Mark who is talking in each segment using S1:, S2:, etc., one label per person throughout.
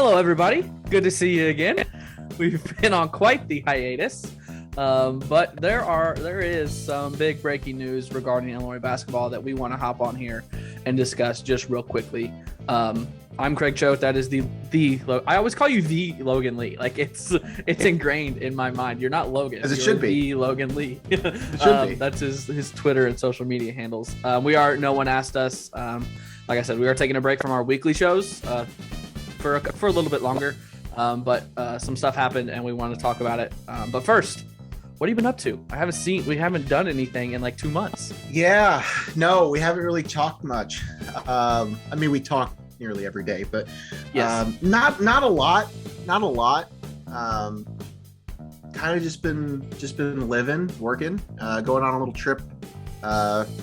S1: Hello, everybody. Good to see you again. We've been on quite the hiatus, but there is some big breaking news regarding Illinois basketball that we want to hop on here and discuss just real quickly. I'm Craig Choate. That is the I always call you the Logan Lee. Like it's ingrained in my mind. You're not Logan.
S2: As it should be.
S1: The Logan Lee.
S2: It should be.
S1: That's his Twitter and social media handles. We are No One Asked Us. Like I said, we are taking a break from our weekly shows for a little bit longer. But some stuff happened and we want to talk about it. But first, what have you been up to? We haven't done anything in like 2 months.
S2: Yeah, no, we haven't really talked much. We talk nearly every day, but
S1: Yes.
S2: not a lot. Kind of just been living, working, going on a little trip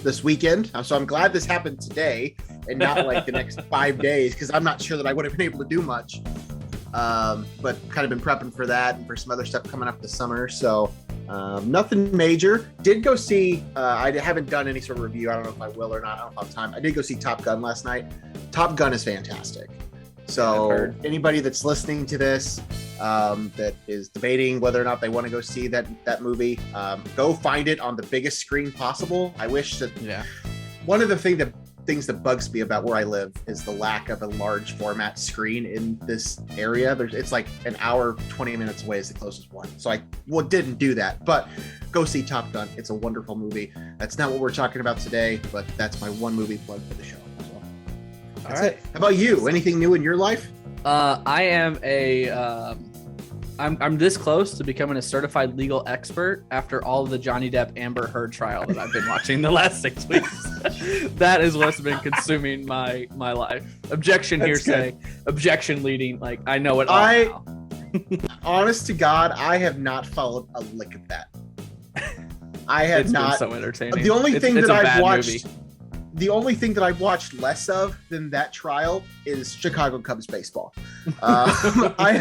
S2: this weekend. So I'm glad this happened today and not like the next 5 days, because I'm not sure that I would have been able to do much. But kind of been prepping for that and for some other stuff coming up this summer. So nothing major. Did go see, I haven't done any sort of review. I don't know if I will or not. I don't have time. I did go see Top Gun last night. Top Gun is fantastic. So anybody that's listening to this that is debating whether or not they want to go see that movie, go find it on the biggest screen possible. I wish that one of the things that bugs me about where I live is the lack of a large format screen in this area. It's like an hour, 20 minutes away is the closest one. So I didn't do that, but go see Top Gun. It's a wonderful movie. That's not what we're talking about today, but that's my one movie plug for the show. So that's it. How about you? Anything new in your life?
S1: I am I'm this close to becoming a certified legal expert after all of the Johnny Depp Amber Heard trial that I've been watching the last 6 weeks. That is what's been consuming my life. Objection, hearsay, objection leading. Like I know it all now.
S2: Honest to God, I have not followed a lick of that. I have not.
S1: Been so entertaining.
S2: The only thing that I've watched.
S1: Movie.
S2: The only thing that I've watched less of than that trial is Chicago Cubs baseball. I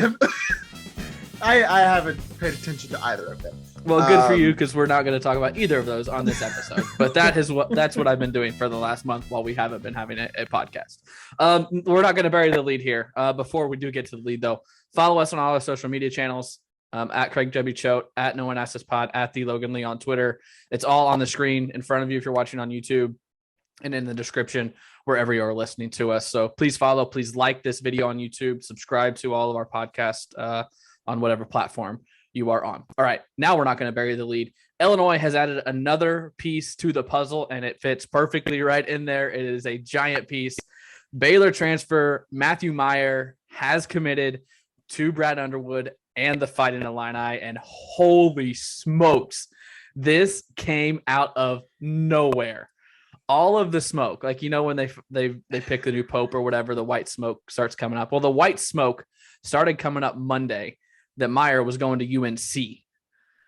S2: haven't paid attention to either of them.
S1: Well, good for you, because we're not going to talk about either of those on this episode. But that's what I've been doing for the last month while we haven't been having a podcast. We're not going to bury the lead here. Before we do get to the lead, though, follow us on all our social media channels. At Craig W. Choate, at No One Asked Us Pod, at the Logan Lee on Twitter. It's all on the screen in front of you if you're watching on YouTube, and in the description wherever you are listening to us. So please follow, please like this video on YouTube, subscribe to all of our podcasts on whatever platform you are on. All right, now we're not going to bury the lead. Illinois has added another piece to the puzzle, and it fits perfectly right in there. It is a giant piece. Baylor transfer Matthew Mayer has committed to Brad Underwood and the Fighting Illini, and holy smokes, this came out of nowhere. All of the smoke, like, when they pick the new pope or whatever, the white smoke starts coming up. Well, the white smoke started coming up Monday that Mayer was going to UNC.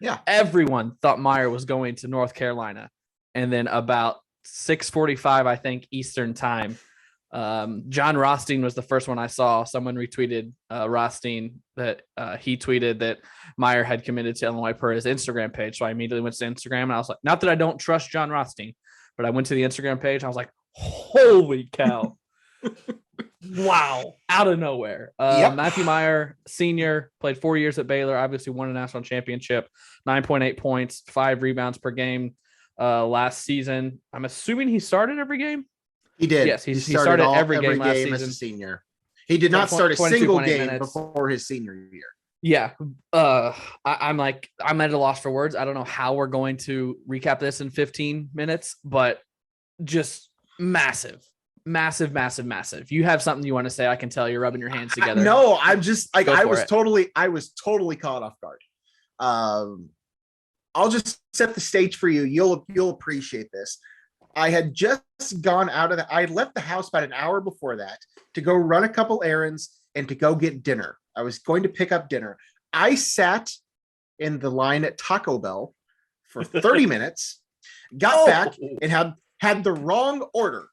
S2: Yeah.
S1: Everyone thought Mayer was going to North Carolina. And then about 6:45, I think, Eastern time, John Rothstein was the first one I saw. Someone retweeted Rothstein that he tweeted that Mayer had committed to Illinois per his Instagram page. So I immediately went to Instagram and I was like, not that I don't trust John Rothstein, but I went to the Instagram page. And I was like, holy cow. Wow. Out of nowhere. Matthew Mayer, senior, played 4 years at Baylor, obviously won a national championship, 9.8 points, 5 rebounds per game last season. I'm assuming he started every game. He
S2: did.
S1: Yes, he started every game last
S2: as a senior. He did not start a single game before his senior year.
S1: Yeah. I'm at a loss for words. I don't know how we're going to recap this in 15 minutes, but just massive. You have something you want to say? I can tell you're rubbing your hands together.
S2: No, I'm just like, I was totally caught off guard. I'll just set the stage for you. You'll appreciate this. I had just gone I left the house about an hour before that to go run a couple errands and to go get dinner. I was going to pick up dinner. I sat in the line at Taco Bell for 30 minutes, got back and had the wrong order.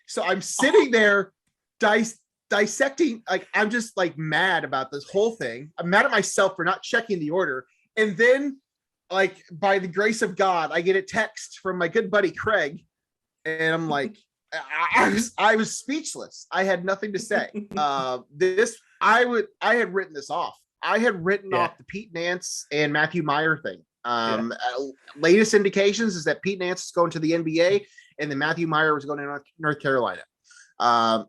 S2: So I'm sitting there dissecting, like, I'm just like mad about this whole thing. I'm mad at myself for not checking the order. And then, like, by the grace of God, I get a text from my good buddy Craig, and I'm like, I was speechless. I had nothing to say. This I had written this off. I had written
S1: Yeah.
S2: off the Pete Nance and Matthew Meyer thing.
S1: Yeah.
S2: Latest indications is that Pete Nance is going to the NBA and then Matthew Meyer was going to North Carolina.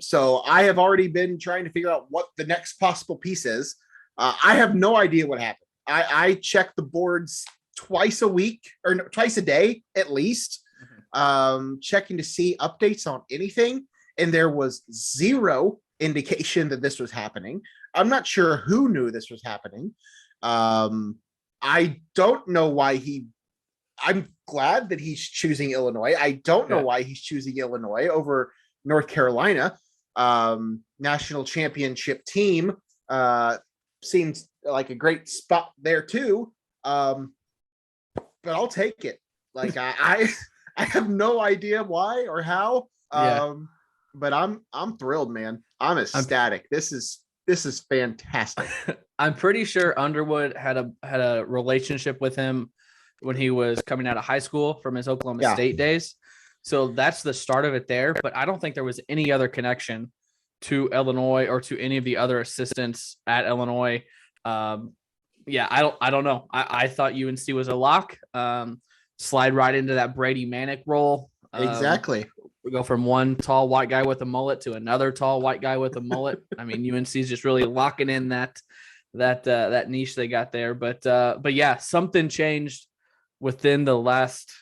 S2: So I have already been trying to figure out what the next possible piece is. I have no idea what happened. I check the boards twice a week or twice a day at least, checking to see updates on anything. And there was zero indication that this was happening. I'm not sure who knew this was happening. I don't know why I'm glad that he's choosing Illinois. I don't know why he's choosing Illinois over North Carolina. National championship team seems like a great spot there too. But I'll take it. Like I have no idea why or how. But I'm thrilled, man. I'm ecstatic. This is fantastic.
S1: I'm pretty sure Underwood had a relationship with him when he was coming out of high school from his Oklahoma State days. So that's the start of it there. But I don't think there was any other connection to Illinois or to any of the other assistants at Illinois. I don't know. I thought UNC was a lock. Slide right into that Brady Manick role.
S2: Exactly.
S1: We go from one tall white guy with a mullet to another tall white guy with a mullet. I mean, UNC is just really locking in that niche they got there. But yeah, something changed within the last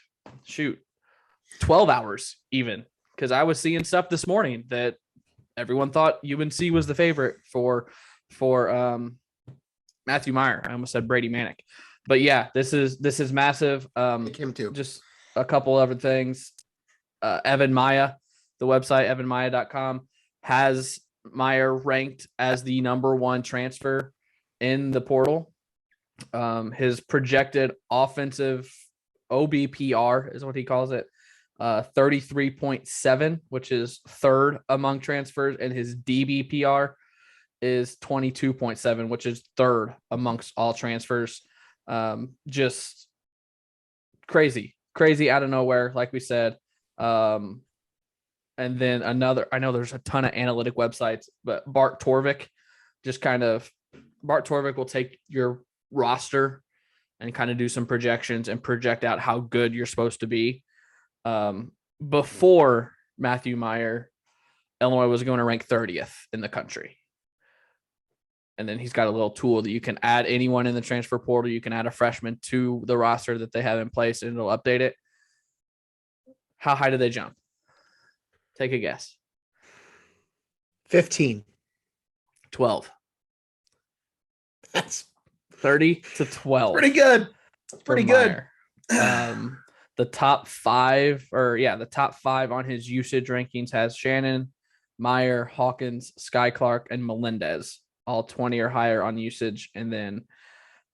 S1: 12 hours even, because I was seeing stuff this morning that everyone thought UNC was the favorite for Matthew Meyer. I almost said Brady Manick, but yeah, this is massive.
S2: Him too.
S1: Just a couple other things. Evan Maya, the website evanmaya.com has Meyer ranked as the number one transfer in the portal. His projected offensive OBPR is what he calls it, 33.7, which is third among transfers, and his DBPR is 22.7, which is third amongst all transfers. Just crazy out of nowhere, like we said. And then I know there's a ton of analytic websites, but Bart Torvik will take your roster and kind of do some projections and project out how good you're supposed to be. Before Matthew Meyer, Illinois was going to rank 30th in the country. And then he's got a little tool that you can add anyone in the transfer portal. You can add a freshman to the roster that they have in place and it'll update it. How high do they jump? Take a guess.
S2: 15.
S1: 12.
S2: That's
S1: 30 to 12.
S2: Pretty good. Pretty good.
S1: The top five on his usage rankings has Shannon, Meyer, Hawkins, Sky Clark, and Melendez, all 20 or higher on usage. And then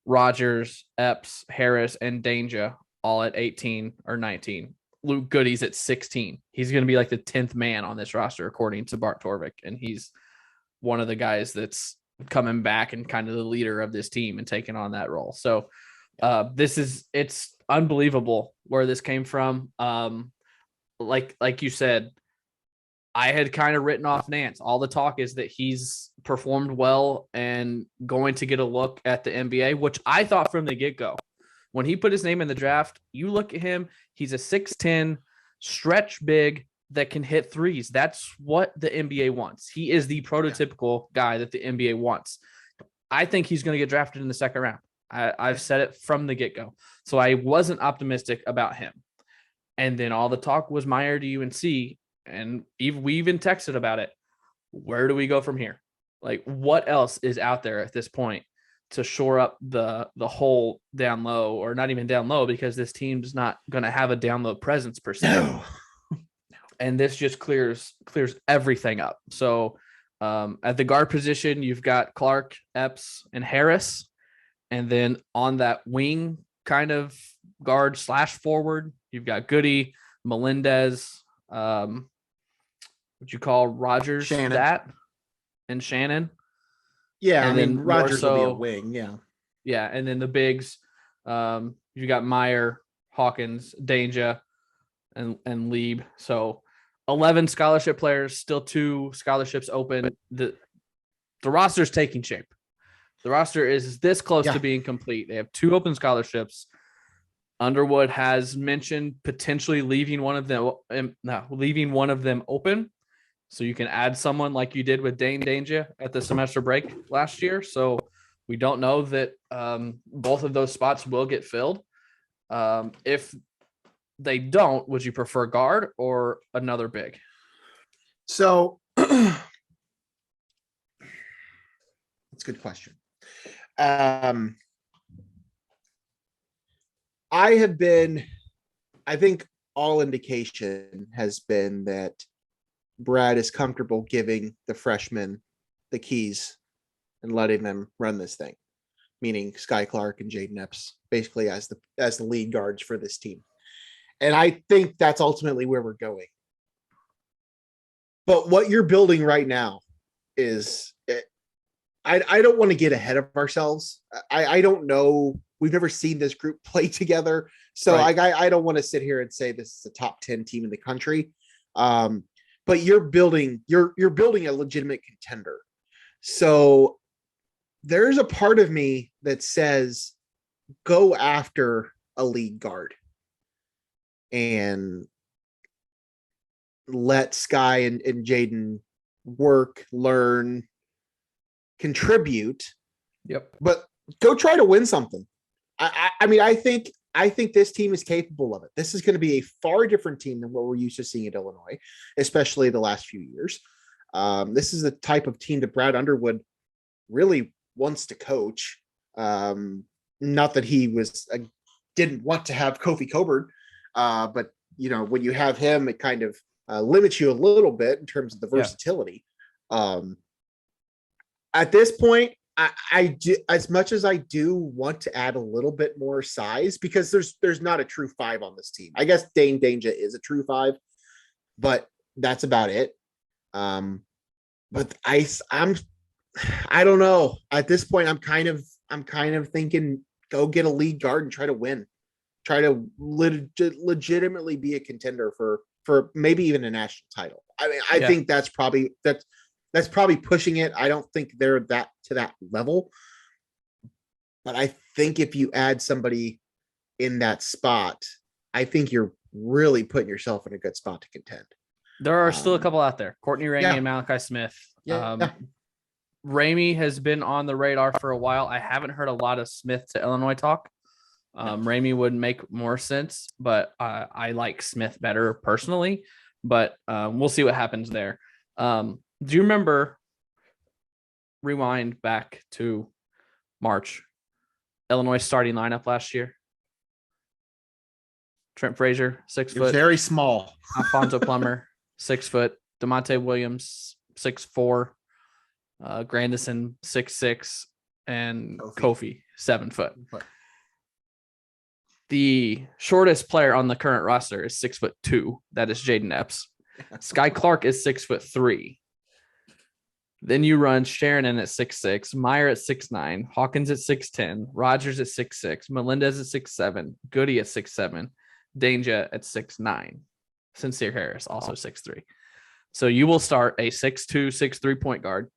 S1: Rogers, Epps, Harris, and Danger all at 18 or 19. Luke Goody's at 16. He's going to be like the 10th man on this roster, according to Bart Torvik. And he's one of the guys that's coming back and kind of the leader of this team and taking on that role. So it's unbelievable where this came from. Like you said, I had kind of written off Nance. All the talk is that he's performed well and going to get a look at the NBA, which I thought from the get-go. When he put his name in the draft, you look at him, he's a 6'10", stretch big that can hit threes. That's what the NBA wants. He is the prototypical guy that the NBA wants. I think he's going to get drafted in the second round. I've said it from the get-go. So I wasn't optimistic about him. And then all the talk was Meyer to UNC, and we even texted about it. Where do we go from here? Like, what else is out there at this point to shore up the hole down low, or not even down low, because this team's not going to have a down low presence per se. No. And this just clears everything up. So at the guard position, you've got Clark, Epps, and Harris. And then on that wing kind of guard / forward, you've got Goody, Melendez, what you call Rogers,
S2: Shannon.
S1: And Shannon.
S2: Yeah,
S1: and
S2: I mean, Rogers will be a wing, yeah.
S1: Yeah, and then the bigs, you got Meyer, Hawkins, Danger, and Lieb. So 11 scholarship players, still 2 scholarships open. the roster is taking shape. The roster is this close
S2: Yeah.
S1: to being complete. They have 2 open scholarships. Underwood has mentioned potentially leaving one of them open, so you can add someone like you did with Dane Danger at the semester break last year. So we don't know that both of those spots will get filled. If they don't, would you prefer guard or another big?
S2: So that's a good question. I think all indication has been that Brad is comfortable giving the freshmen the keys and letting them run this thing, meaning Sky Clark and Jaden Epps basically as the lead guards for this team. And I think that's ultimately where we're going. But what you're building right now is I don't want to get ahead of ourselves. I don't know. We've never seen this group play together. So
S1: Right.
S2: I don't want to sit here and say this is a top 10 team in the country. But you're building a legitimate contender. So there's a part of me that says go after a lead guard and let Sky and Jaden work, learn, contribute.
S1: Yep.
S2: But go try to win something. I mean, I think this team is capable of it. This is going to be a far different team than what we're used to seeing at Illinois, especially the last few years. This is the type of team that Brad Underwood really wants to coach. Not that he didn't want to have Kofi Coburn, but when you have him, it kind of limits you a little bit in terms of the versatility. At this point, I do, as much as I do want to add a little bit more size, because there's not a true 5 on this team. I guess Dane Danger is a true 5, but that's about it. But I don't know. At this point, I'm kind of thinking go get a lead guard and try to win. Try to legitimately be a contender for maybe even a national title. I mean, I think that's probably pushing it. I don't think they're to that level. But I think if you add somebody in that spot, I think you're really putting yourself in a good spot to contend.
S1: There are still a couple out there. Courtney Ramey and Malachi Smith. Ramey has been on the radar for a while. I haven't heard a lot of Smith to Illinois talk. Ramey would make more sense, but I like Smith better personally. But we'll see what happens there. Do you remember, rewind back to March, Illinois starting lineup last year? Trent Frazier, 6 foot.
S2: Very small.
S1: Alfonso Plummer, 6 foot. DeMonte Williams, 6'4". Grandison, 6'6", and Kofi 7 foot. The shortest player on the current roster is 6'2". That is Jaden Epps. Sky Clark is 6'3". Then you run Sharon in at 6'6", Meyer at 6'9", Hawkins at 6'10", Rogers at 6'6", Melendez at 6'7", Goody at 6'7", Danger at 6'9". Sincere Harris also 6'3". So you will start a 6'2", 6'3" point guard.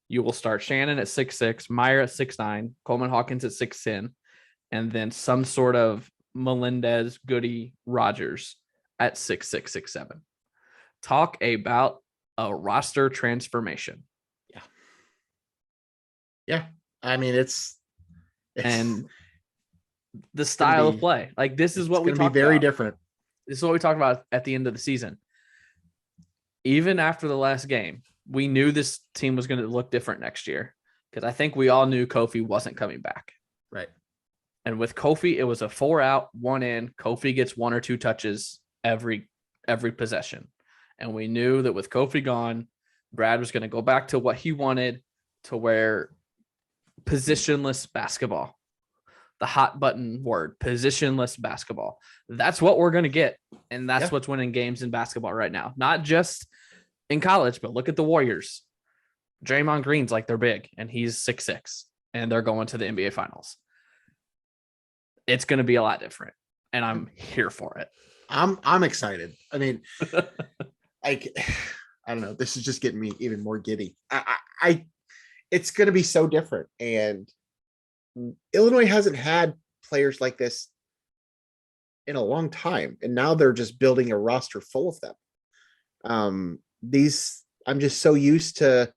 S1: You will start Shannon at 6'6", Meyer at 6'9", Coleman Hawkins at 6'10", and then some sort of Melendez, Goody, Rogers at 6'6", 6'7". Talk about a roster transformation.
S2: Yeah. I mean, it's
S1: and the style of play. Like, this is what we talk about.
S2: Very different.
S1: This is what we talked about at the end of the season. Even after the last game, we knew this team was going to look different next year, because I think we all knew Kofi wasn't coming back.
S2: Right.
S1: And with Kofi, it was a 4 out, 1 in. Kofi gets 1 or 2 touches every possession. And we knew that with Kofi gone, Brad was going to go back to what he wanted, to where positionless basketball, the hot button word, positionless basketball. That's what we're going to get. And that's what's winning games in basketball right now. Not just in college, but look at the Warriors. Draymond Green's like they're big, and he's 6'6", and they're going to the NBA Finals. It's going to be a lot different, and I'm here for it.
S2: I'm excited. I mean, I don't know. This is just getting me even more giddy. it's going to be so different. And Illinois hasn't had players like this in a long time. And now they're just building a roster full of them. I'm just so used to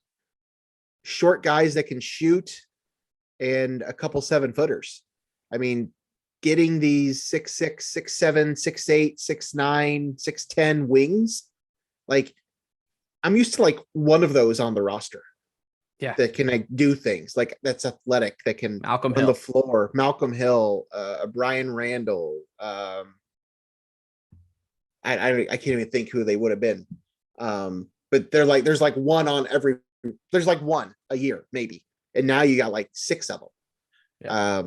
S2: short guys that can shoot and a couple 7-footers. I mean, getting these 6'6", 6'7", 6'8", 6'9", 6'10" wings, like I'm used to like one of those on the roster.
S1: Yeah.
S2: That can like do things like that's athletic, that can
S1: Malcolm
S2: run
S1: Hill.
S2: the floor. Malcolm Hill, Brian Randall. I can't even think who they would have been. But there's like one on every, there's like one a year maybe, and now you got like 6 of them. Yeah.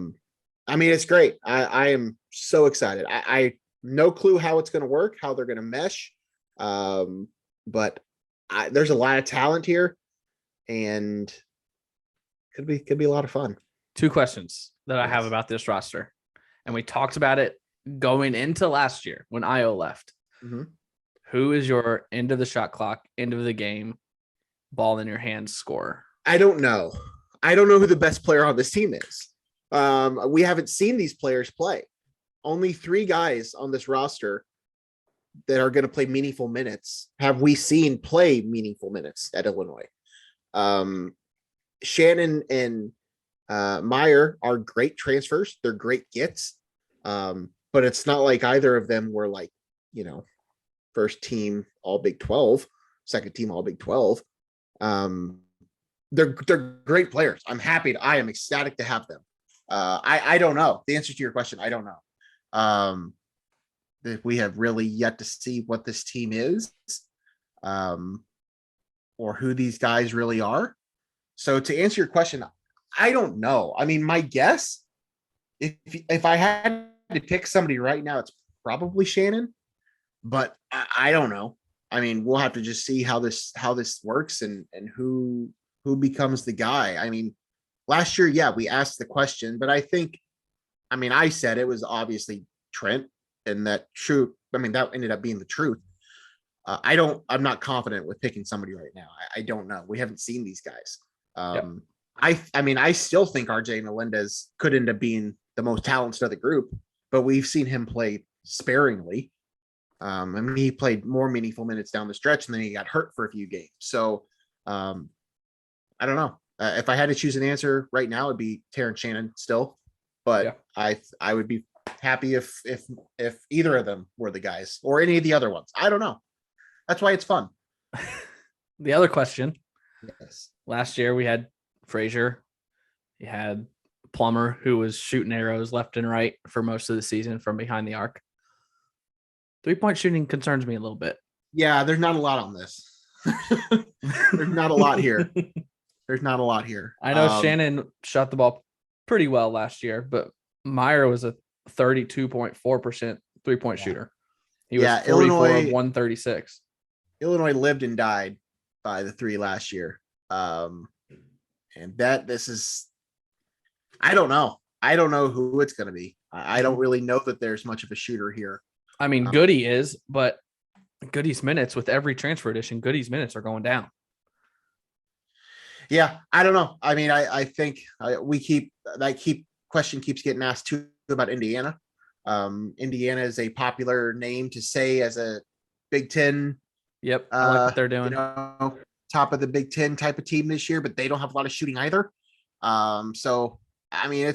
S2: I mean, it's great. I am so excited. I no clue how it's going to work, how they're going to mesh. But there's a lot of talent here, and could be a lot of fun.
S1: 2 questions that I have about this roster, and we talked about it going into last year when Io left.
S2: Mm-hmm.
S1: Who is your end of the shot clock, end of the game, ball in your hands scorer?
S2: I don't know. I don't know who the best player on this team is. We haven't seen these players play. Only 3 guys on this roster that are going to play meaningful minutes have we seen play meaningful minutes at Illinois. Shannon and Meyer are great transfers. They're great gets. But it's not like either of them were like, first team all Big 12, second team all Big 12. They're great players. I am ecstatic to have them. I don't know the answer to your question. I don't know. We have really yet to see what this team is, or who these guys really are. So to answer your question, I don't know. I mean, my guess, if I had to pick somebody right now, it's probably Shannon, but I don't know. I mean, we'll have to just see how this works and who becomes the guy. I mean, last year, yeah, we asked the question, but I said it was obviously Trent, and that ended up being the truth. I'm not confident with picking somebody right now. I don't know. We haven't seen these guys. Yep. I still think RJ Melendez could end up being the most talented of the group, but we've seen him play sparingly. He played more meaningful minutes down the stretch, and then he got hurt for a few games. So, I don't know. If I had to choose an answer right now, it'd be Terrence Shannon still, but yeah. I would be happy if either of them were the guys or any of the other ones. I don't know. That's why it's fun.
S1: The other question.
S2: Yes.
S1: Last year we had Frazier. You had Plummer, who was shooting arrows left and right for most of the season from behind the arc. 3-point shooting concerns me a little bit.
S2: Yeah, there's not a lot on this. There's not a lot here. There's not a lot here.
S1: I know Shannon shot the ball pretty well last year, but Meyer was a 32.4% 3-point shooter. He was 44 of 136.
S2: Illinois lived and died by the 3 last year. And I don't know. I don't know who it's going to be. I don't really know that there's much of a shooter here.
S1: I mean, Goody is, but Goody's minutes with every transfer edition, Goody's minutes are going down.
S2: Yeah, I don't know. I mean, I think question keeps getting asked too about Indiana. Indiana is a popular name to say as a Big Ten.
S1: Yep, I like what they're doing.
S2: Top of the Big Ten type of team this year, but they don't have a lot of shooting either. So I mean,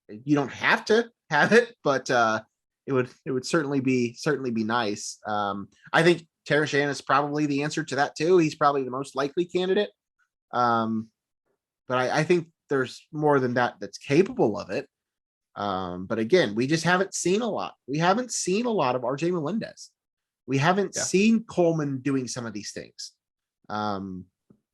S2: you don't have to have it, but it would certainly be nice. I think Terrence Shannon is probably the answer to that too. He's probably the most likely candidate. But I think there's more than that that's capable of it. But again, we just haven't seen a lot. We haven't seen a lot of RJ Melendez. We haven't seen Coleman doing some of these things.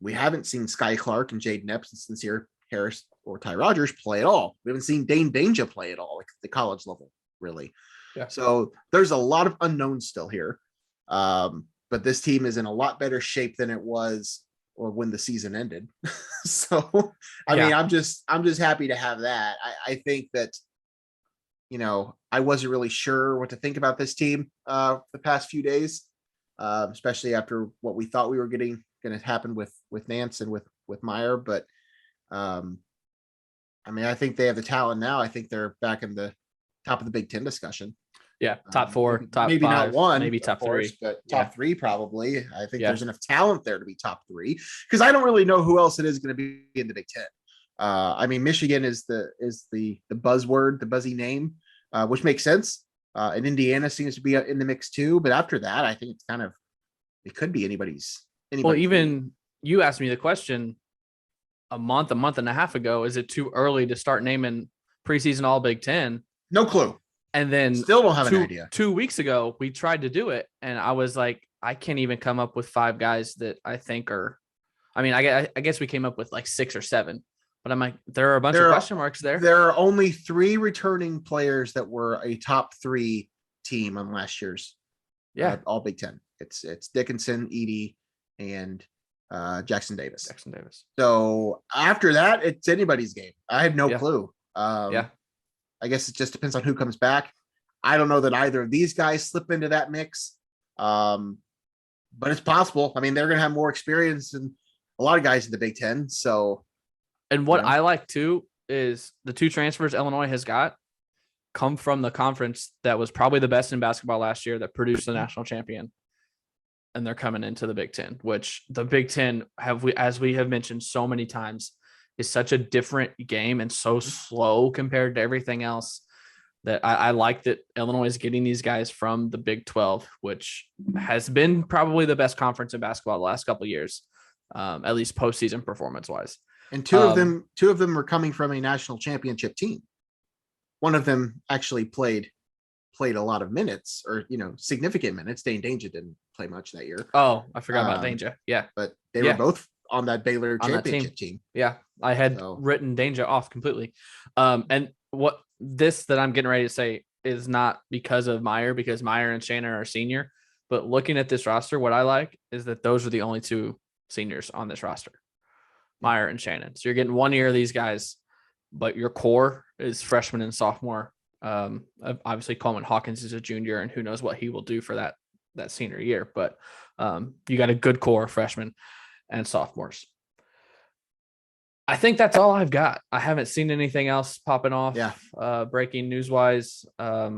S2: We haven't seen Sky Clark and Jaden Epps and Sincere Harris or Ty Rogers play at all. We haven't seen Dane Danger play at all, like the college level, really. Yeah. So there's a lot of unknowns still here. But this team is in a lot better shape than it was or when the season ended. So, I mean, I'm just happy to have that. I think that, I wasn't really sure what to think about this team the past few days, especially after what we thought we were going to happen with Nance and with with Meyer, but I mean, I think they have the talent now. I think they're back in the top of the Big Ten discussion.
S1: Yeah, top four, top
S2: maybe
S1: five,
S2: not one,
S1: maybe top
S2: course,
S1: three,
S2: but top three probably. I think
S1: Yeah.
S2: there's enough talent there to be top three because I don't really know who else it is going to be in the Big Ten. I mean, Michigan is the buzzword, the buzzy name, which makes sense. And Indiana seems to be in the mix too. But after that, I think it's kind of it could be anybody's.
S1: Well, even you asked me the question a month and a half ago. Is it too early to start naming preseason All Big Ten?
S2: No clue.
S1: And then
S2: still don't have an idea.
S1: 2 weeks ago, we tried to do it, and I was like, I can't even come up with 5 guys that I think are. I mean, I guess we came up with like 6 or 7, but I'm like, there are a bunch of question marks there.
S2: There are only 3 returning players that were a top 3 team on last year's All Big Ten. It's Dickinson, Edey, and Jackson Davis. So after that, it's anybody's game. I have no clue. I guess it just depends on who comes back. I don't know that either of these guys slip into that mix. But it's possible. I mean, they're going to have more experience than a lot of guys in the Big Ten. So,
S1: and what I like too is the 2 transfers Illinois has got come from the conference that was probably the best in basketball last year, that produced the national champion. And they're coming into the Big Ten, which the Big Ten as we have mentioned so many times, is such a different game and so slow compared to everything else, that I like that Illinois is getting these guys from the Big 12, which has been probably the best conference in basketball the last couple of years, at least postseason performance wise.
S2: And two of them were coming from a national championship team. One of them actually played a lot of minutes, or significant minutes. Dane Danger didn't play much that year.
S1: Oh, I forgot about Danger. Yeah,
S2: but they were both on that Baylor championship team.
S1: Yeah, I had written Danger off completely. And what this that I'm getting ready to say is not because of Meyer, because Meyer and Shannon are senior. But looking at this roster, what I like is that those are the only 2 seniors on this roster, Meyer and Shannon. So you're getting 1 year of these guys, but your core is freshman and sophomore. Obviously Coleman Hawkins is a junior, and who knows what he will do for that senior year. But you got a good core of freshmen and sophomores. I think that's all I've got. I haven't seen anything else popping off. Breaking news wise. I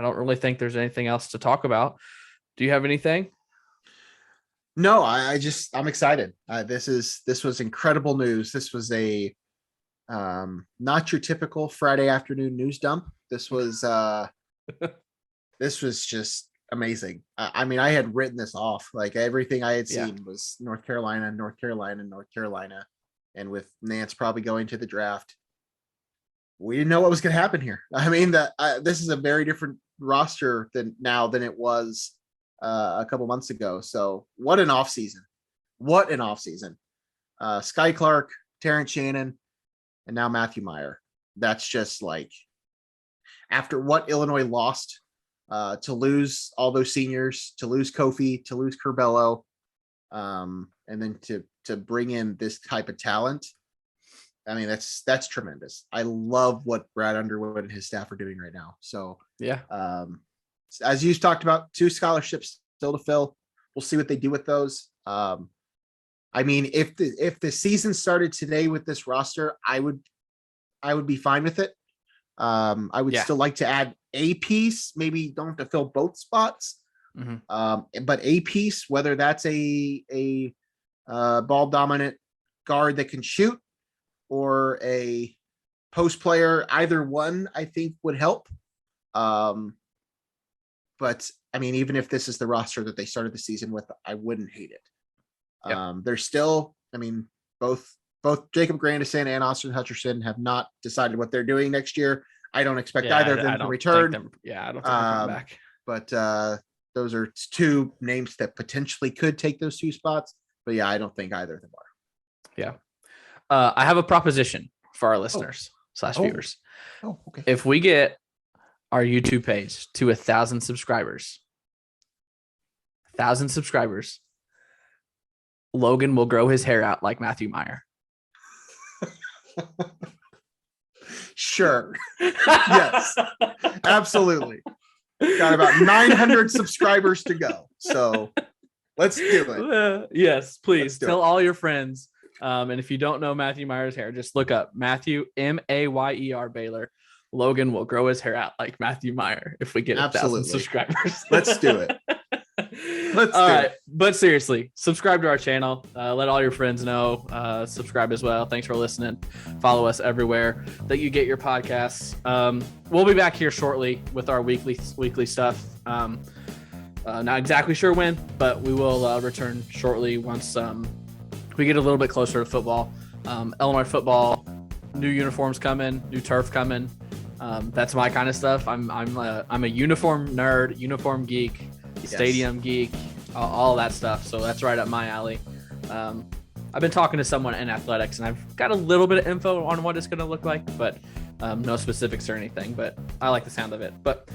S1: don't really think there's anything else to talk about. Do you have anything?
S2: No, I'm excited. This was incredible news. This was a not your typical Friday afternoon news dump. This was just amazing. I mean, I had written this off. Like, everything I had seen was North Carolina. And with Nance probably going to the draft, we didn't know what was going to happen here. I mean, this is a very different roster than it was a couple months ago. So what an offseason. Sky Clark, Terrence Shannon, and now Matthew Meyer. That's just like, after what Illinois lost, to lose all those seniors, to lose Kofi, to lose Curbelo, and then to bring in this type of talent. I mean, that's tremendous. I love what Brad Underwood and his staff are doing right now. So as you talked about, 2 scholarships still to fill. We'll see what they do with those. I mean, if the season started today with this roster, I would be fine with it. I would still like to add a piece. Maybe don't have to fill both spots, but a piece, whether that's a ball dominant guard that can shoot, or a post player, either one I think would help. But I mean, even if this is the roster that they started the season with, I wouldn't hate it. There's still, I mean, both Jacob Grandison and Austin Hutcherson have not decided what they're doing next year. I don't expect either of them to return.
S1: I don't think they're coming back.
S2: But those are 2 names that potentially could take those 2 spots. But I don't think either of them are.
S1: Yeah. I have a proposition for our listeners / viewers.
S2: Oh, okay.
S1: If we get our YouTube page to 1,000 subscribers, Logan will grow his hair out like Matthew Meyer.
S2: Sure. Yes, absolutely. Got about 900 subscribers to go. So let's do it.
S1: Yes, please tell all your friends. And if you don't know Matthew Meyer's hair, just look up Matthew Mayer Baylor. Logan will grow his hair out like Matthew Meyer if we get 1,000 subscribers.
S2: Let's do it.
S1: All right. But seriously, subscribe to our channel. Let all your friends know. Subscribe as well. Thanks for listening. Follow us everywhere that you get your podcasts. We'll be back here shortly with our weekly stuff. Not exactly sure when, but we will return shortly once we get a little bit closer to football. Illinois football, new uniforms coming, new turf coming. That's my kind of stuff. I'm a uniform nerd, uniform geek, stadium geek, all that stuff. So that's right up my alley. I've been talking to someone in athletics, and I've got a little bit of info on what it's going to look like, but no specifics or anything. But I like the sound of it. But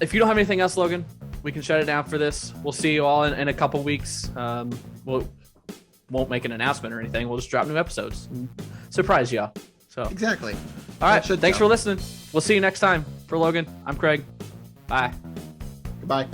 S1: if you don't have anything else, Logan, we can shut it down for this. We'll see you all in a couple weeks. We'll won't make an announcement or anything. We'll just drop new episodes and surprise y'all. So
S2: exactly.
S1: All right. Thanks for listening. We'll see you next time. For Logan, I'm Craig. Bye.
S2: Goodbye.